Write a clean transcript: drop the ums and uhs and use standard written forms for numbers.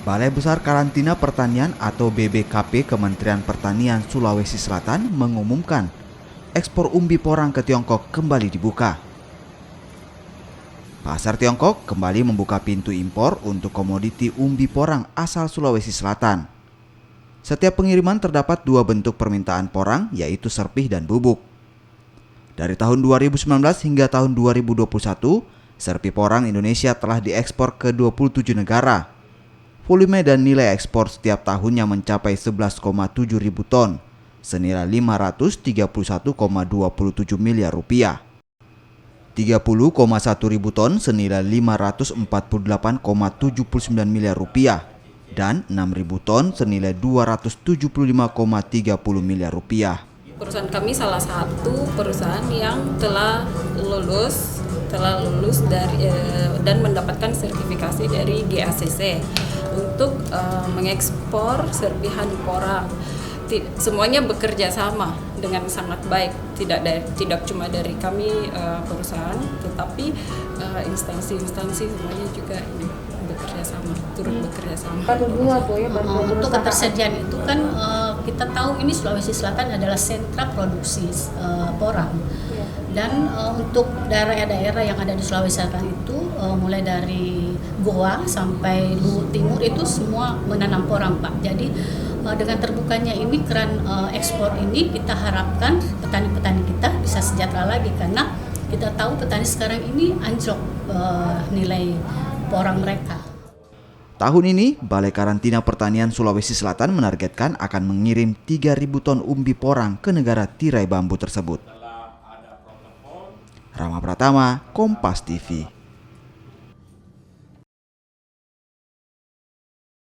Balai Besar Karantina Pertanian atau BBKP Kementerian Pertanian Sulawesi Selatan mengumumkan ekspor umbi porang ke Tiongkok kembali dibuka. Pasar Tiongkok kembali membuka pintu impor untuk komoditi umbi porang asal Sulawesi Selatan. Setiap pengiriman terdapat dua bentuk permintaan porang, yaitu serpih dan bubuk. Dari tahun 2019 hingga tahun 2021, serpih porang Indonesia telah diekspor ke 27 negara. Volume dan nilai ekspor setiap tahunnya mencapai 11,7 ribu ton, senilai 531,27 miliar rupiah. 30,1 ribu ton senilai 548,79 miliar rupiah dan 6.000 ton senilai 275,30 miliar rupiah. Perusahaan kami salah satu perusahaan yang telah lulus dari dan mendapatkan sertifikasi dari GACC untuk mengekspor serpihan porang. Semuanya bekerja sama dengan sangat baik, tidak cuma dari kami perusahaan, tetapi instansi-instansi semuanya juga bekerja sama, turut bekerja sama. Untuk ketersediaan itu kan kita tahu ini Sulawesi Selatan adalah sentra produksi porang. Dan untuk daerah-daerah yang ada di Sulawesi Selatan itu mulai dari Goa sampai Luwu Timur itu semua menanam porang, Pak. Jadi dengan terbukanya ini keran ekspor ini, kita harapkan petani-petani kita bisa sejahtera lagi, karena kita tahu petani sekarang ini anjlok nilai porang mereka. Tahun ini, Balai Karantina Pertanian Sulawesi Selatan menargetkan akan mengirim 3.000 ton umbi porang ke negara tirai bambu tersebut. Rama Pratama, Kompas TV.